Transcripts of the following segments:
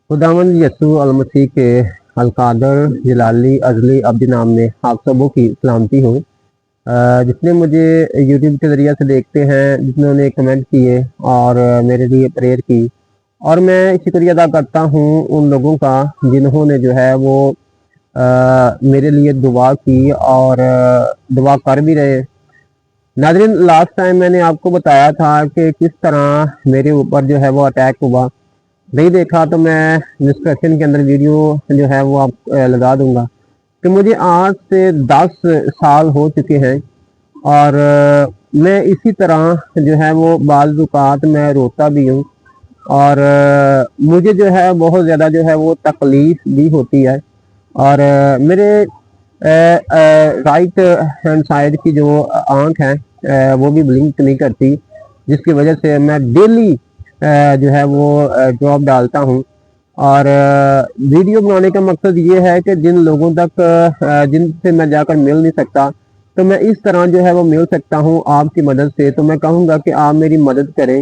खुदावंद यसू अलमसीह के अलकादर जलाली अजली अब्दी नाम में आप सबों की सलामती हो। जितने मुझे यूट्यूब के ज़रिए से देखते हैं, जिन्होंने कमेंट किए और मेरे लिए प्रेयर की, और मैं शुक्रिया अदा करता हूँ उन लोगों का जिन्होंने जो है वो मेरे लिए दुआ की और दुआ कर भी रहे। नाज़रीन, लास्ट टाइम मैंने आपको बताया था कि किस तरह मेरे ऊपर जो है वो अटैक हुआ। नहीं देखा तो मैं डिस्क्रिप्शन के अंदर वीडियो जो है वो आप लगा दूंगा कि मुझे 8 से 10 साल हो चुके हैं और मैं इसी तरह जो है वो बाज़ औक़ात मैं रोता भी हूँ और मुझे जो है बहुत ज़्यादा जो है वो तकलीफ़ भी होती है और मेरे राइट हैंड साइड की जो आंख है वो भी ब्लिंक नहीं करती, जिसकी वजह से मैं डेली जो है वो ड्रॉप डालता हूँ। और वीडियो बनाने का मकसद ये है कि जिन लोगों तक जिनसे मैं जाकर मिल नहीं सकता, तो मैं इस तरह जो है वो मिल सकता हूँ आपकी मदद से। तो मैं कहूँगा कि आप मेरी मदद करें।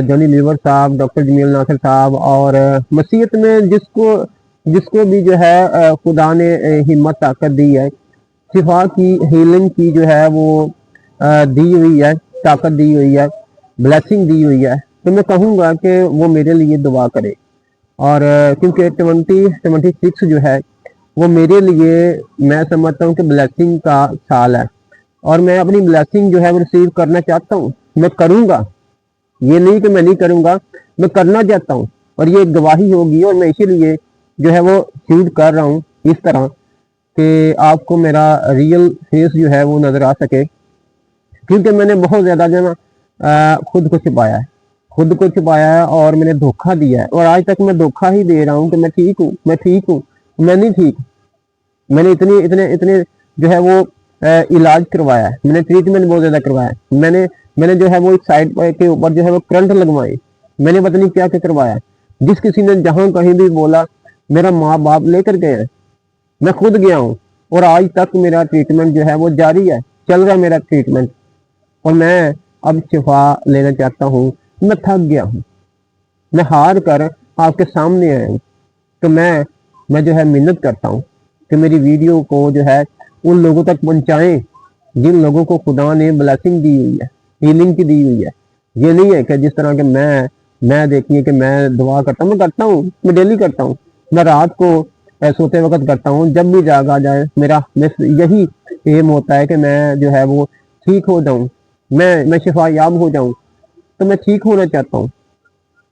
जॉनी लीवर साहब, डॉक्टर जमील नासिर साहब, और मसीहत में जिसको जिसको भी जो है खुदा ने हिम्मत ताकत दी है, शिफा की, हीलिंग की जो है वो दी हुई है, ताकत दी हुई है, ब्लेसिंग दी हुई है, तो मैं कहूँगा कि वो मेरे लिए दुआ करे। और क्योंकि 2026 जो है वो मेरे लिए, मैं समझता हूँ कि ब्लेसिंग का साल है और मैं अपनी ब्लेसिंग जो है वो रिसीव करना चाहता हूँ। मैं करूँगा, ये नहीं कि मैं नहीं करूँगा, मैं करना चाहता हूँ और ये गवाही होगी। और मैं इसीलिए जो है वो शूट कर रहा हूँ इस तरह कि आपको मेरा रियल फेस जो है वो नज़र आ सके, क्योंकि मैंने बहुत ज़्यादा जो है ना खुद को छुपाया है और मैंने धोखा दिया है और आज तक मैं धोखा ही दे रहा हूँ कि मैं ठीक हूँ, मैं नहीं ठीक। मैंने इतने इतने इतने जो है वो इलाज करवाया है, मैंने ट्रीटमेंट बहुत ज़्यादा करवाया है, मैंने जो है वो एक साइड के ऊपर जो है वो करंट लगवाए, मैंने पता नहीं क्या क्या करवाया। जिस किसी ने जहाँ कहीं भी बोला, मेरा माँ बाप लेकर गए हैं, मैं खुद गया हूँ और आज तक मेरा ट्रीटमेंट जो है वो जारी है, चल रहा है मेरा ट्रीटमेंट। और मैं अब शिफा लेना चाहता हूँ। मैं थक गया हूँ, मैं हार कर आपके सामने आया हूँ। तो मैं जो है मिन्नत करता हूँ कि मेरी वीडियो को जो है उन लोगों तक पहुँचाएं जिन लोगों को खुदा ने ब्लेसिंग दी हुई है, हीलिंग की दी हुई है। ये नहीं है कि जिस तरह के मैं देखिए कि मैं दुआ करता हूँ, मैं डेली करता हूँ। मैं रात को सोते वक्त करता हूँ, जब भी जाग आ जाए मेरा यही एम होता है कि मैं जो है वो ठीक हो जाऊँ, मैं शिफा याब हो जाऊँ। तो मैं ठीक होना चाहता हूँ।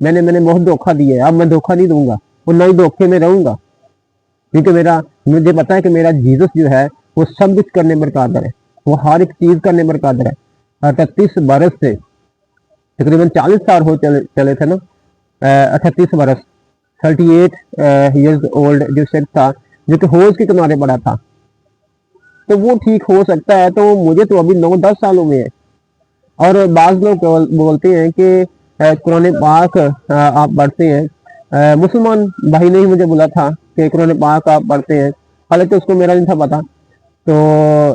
मैंने बहुत धोखा दिया है, अब मैं धोखा नहीं दूंगा और ना ही धोखे में रहूंगा, क्योंकि मुझे पता है कि मेरा जीसस जो है वो सब कुछ करने पर कादर है, वो हर एक चीज करने पर कादर है। 38 बरस से तकरीबन 40 साल हो चले थे ना, 38 बरस, 38 ईयर्स ओल्ड जो शख्स था जो कि होश के किनारे पड़ा था, तो वो ठीक हो सकता है। तो मुझे तो अभी 9-10 सालों में है। और बाज़ लोग बोलते हैं कि कुरान पाक आप पढ़ते हैं। मुसलमान भाई ने ही मुझे बोला था कि कुरान पाक आप पढ़ते हैं, हालांकि उसको मेरा नहीं था पता तो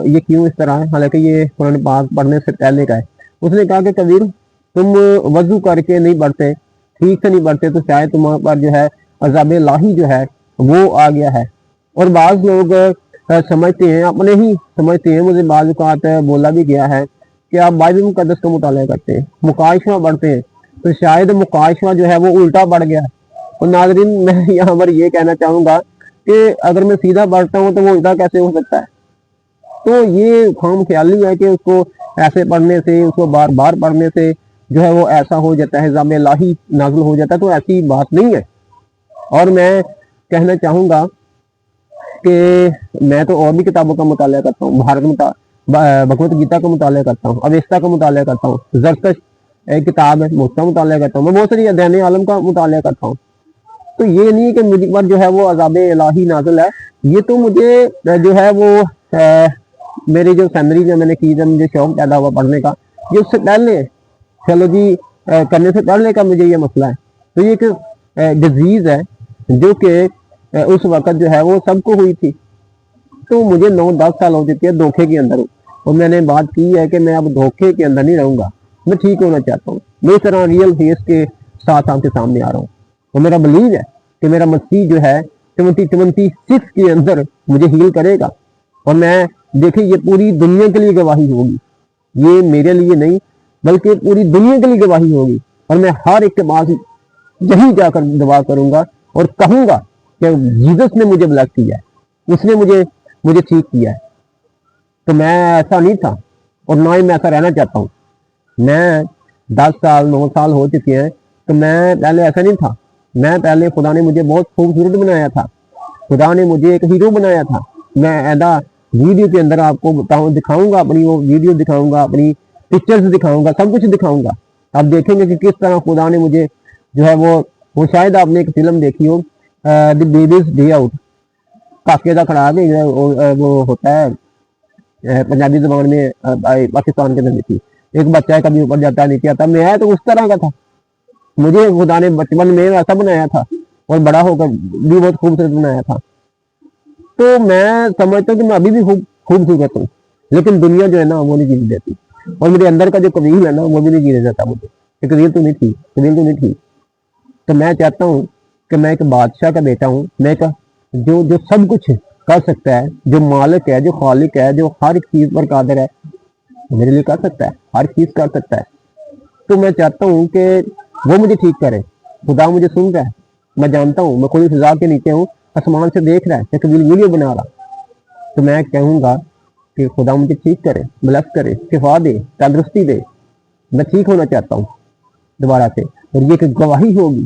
ये क्यों इस तरह है, हालांकि ये कुरान पाक पढ़ने से पहले का है। उसने कहा कि कबीर, तुम वजू करके नहीं पढ़ते, ठीक से नहीं पढ़ते, तो शायद तुम्हारे पर जो है अज़ाब इलाही जो है वो आ गया है। और बाज़ लोग समझते हैं, अपने ही समझते हैं, मुझे बाज़ औक़ात बोला भी गया है कि आप बाइबल मुक़द्दस का मुताला करते हैं, मुकाशवा पढ़ते हैं, तो शायद मुकाशवा जो है वो उल्टा पड़ गया। और नाज़रीन, मैं यहाँ पर ये कहना चाहूँगा कि अगर मैं सीधा पढ़ता हूँ तो वो उल्टा कैसे हो सकता है। तो ये खाम ख्याली है कि उसको ऐसे पढ़ने से, उसको बार बार पढ़ने से जो है वो ऐसा हो जाता है, अज़ाब इलाही नाज़िल हो जाता है, तो ऐसी बात नहीं है। और मैं कहना चाहूँगा कि मैं तो और भी किताबों का मुताला करता हूँ, भगवत गीता का मुताला करता हूँ, अवेस्ता का मुताला करता हूँ, ज़रकश एक किताब है उसका मुताला करता हूँ, मैं बहुत सारी अदयान आलम का मुताला करता हूँ। तो ये नहीं है कि मुझ पर जो है वो अज़ाब इलाही नाज़िल है, ये तो मुझे जो है वो मेरी जो सैलरी जो मैंने की, जब मुझे शौक पैदा हुआ पढ़ने का, ये उससे पहले चलो जी करने से पहले का मुझे ये मसला है। तो ये एक डिजीज़ है जो कि उस वक्त जो है वो सबको हुई थी। तो मुझे 9-10 साल हो चुके हैं धोखे के अंदर, और मैंने बात की है कि मैं अब धोखे के अंदर नहीं रहूँगा, मैं ठीक होना चाहता हूँ। मैं इस तरह रियल फेस के साथ आपके सामने आ रहा हूँ और मेरा बिलीव है کہ میرا مسیح جو ہے 2026 کے اندر مجھے ہیل کرے گا. اور میں دیکھیں یہ پوری دنیا کے لیے گواہی ہوگی, یہ میرے لیے نہیں بلکہ پوری دنیا کے لیے گواہی ہوگی. اور میں ہر ایک کے پاس یہی جا کر دعا کروں گا اور کہوں گا کہ جیزس نے مجھے بلیس کیا ہے, اس نے مجھے ٹھیک کیا ہے. تو میں ایسا نہیں تھا اور نہ ہی میں ایسا رہنا چاہتا ہوں. میں 10 سال 9 سال ہو چکے ہیں, تو میں پہلے ایسا نہیں تھا. میں پہلے خدا نے مجھے بہت خوبصورت بنایا تھا, خدا نے مجھے ایک ہیرو بنایا تھا. میں ایدا ویڈیو کے اندر آپ کو دکھاؤں گا, اپنی وہ ویڈیو دکھاؤں گا, اپنی پکچرز دکھاؤں گا, سب کچھ دکھاؤں گا. آپ دیکھیں گے کہ کس طرح خدا نے مجھے جو ہے وہ شاید آپ نے ایک فلم دیکھی ہو, دی بیبیز ڈے آؤٹ, کاکے کا کھڑا کے وہ ہوتا ہے پنجابی زبان میں, پاکستان کے اندر دیکھی. ایک بچہ کبھی اوپر جاتا ہے نیچے آتا ہے, میں تو اس طرح کا تھا. مجھے خدا نے بچپن میں ایسا بنایا تھا اور بڑا ہو کر بھی بہت خوبصورت بنایا تھا. تو میں سمجھتا ہوں کہ میں ابھی بھی خوبصورت ہوں, لیکن دنیا جو ہے نا وہ نہیں جینے دیتی, اور میرے اندر کا جو قبیل ہے نا وہ بھی نہیں جینے دیتا مجھے. قبیل تو نہیں تھی. تو میں چاہتا ہوں کہ میں ایک بادشاہ کا بیٹا ہوں, میں ایک جو سب کچھ کر سکتا ہے, جو مالک ہے, جو خالق ہے, جو ہر ایک چیز پر قادر ہے, میرے لیے کر سکتا ہے, ہر چیز کر سکتا ہے. تو میں چاہتا ہوں کہ وہ مجھے ٹھیک کرے. خدا مجھے سن رہا ہے, میں جانتا ہوں, میں کوئی فضا کے نیچے ہوں, آسمان سے دیکھ رہا ہے, ایک ویڈیو بنا رہا. تو میں کہوں گا کہ خدا مجھے ٹھیک کرے, بلیس کرے, شفا دے, تندرستی دے. میں ٹھیک ہونا چاہتا ہوں دوبارہ سے, اور یہ ایک گواہی ہوگی.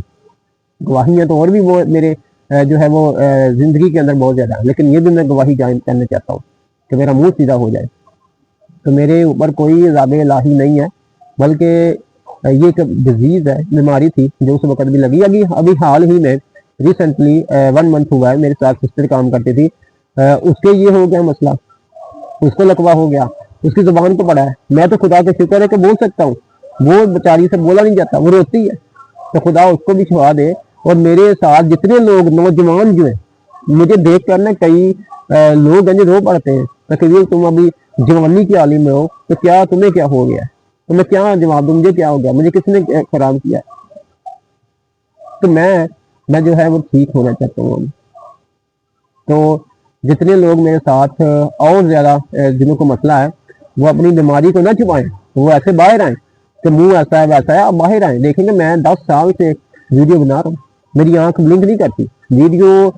گواہیاں تو اور بھی وہ میرے جو ہے وہ زندگی کے اندر بہت زیادہ ہے, لیکن یہ بھی میں گواہی کرنا چاہتا ہوں کہ میرا منہ سیدھا ہو جائے. تو میرے اوپر کوئی عذاب الہی نہیں ہے, بلکہ یہ ایک ڈیزیز ہے, بیماری تھی جو اس وقت بھی لگی. ابھی حال ہی میں ریسنٹلی 1 منتھ ہوا ہے, میرے ساتھ سسٹر کام کرتی تھی, اس کے یہ ہو گیا مسئلہ, اس کو لقوہ ہو گیا, اس کی زبان کو پڑا ہے. میں تو خدا کا شکر ہے کہ بول سکتا ہوں, وہ بیچاری سے بولا نہیں جاتا, وہ روتی ہے. تو خدا اس کو بھی شفا دے. اور میرے ساتھ جتنے لوگ نوجوان جو ہیں, مجھے دیکھ کر نا کئی لوگ ہیں جو رو پڑتے ہیں کہ تم ابھی جوانی کی عالم میں ہو, تو کیا تمہیں کیا ہو گیا ہے, تو میں کیا جواب دوں, مجھے کیا ہو گیا, مجھے کس نے خراب کیا. تو میں جو ہے وہ ٹھیک ہونا چاہتا ہوں. تو جتنے لوگ میرے ساتھ اور زیادہ جنہوں کو مسئلہ ہے, وہ اپنی بیماری کو نہ چھپائیں, وہ ایسے باہر آئیں کہ منہ ایسا ہے ویسا ہے, آپ باہر آئیں. دیکھیں گے میں 10 سال سے ویڈیو بنا رہا ہوں, میری آنکھ بلنک نہیں کرتی. ویڈیو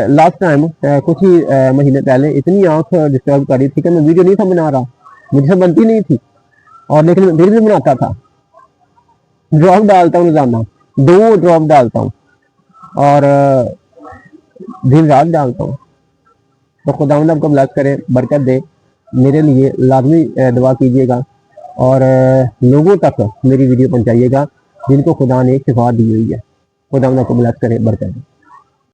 لاسٹ ٹائم کچھ ہی مہینے پہلے اتنی آنکھ ڈسٹرب کر رہی تھی کہ میں ویڈیو نہیں تھا بنا رہا, مجھ سے بنتی نہیں تھی, اور لیکن میں پھر بھی بناتا تھا. ڈراپ ڈالتا ہوں روزانہ, 2 ڈراپ ڈالتا ہوں, اور دن رات ڈالتا ہوں. تو خداوند آپ کو بلیس کرے, برکت دے. میرے لیے لازمی دعا کیجیے گا, اور لوگوں تک میری ویڈیو پہنچائیے گا جن کو خدا نے شفا دی ہوئی ہے. خداوند آپ کو بلیس کرے, برکت دے.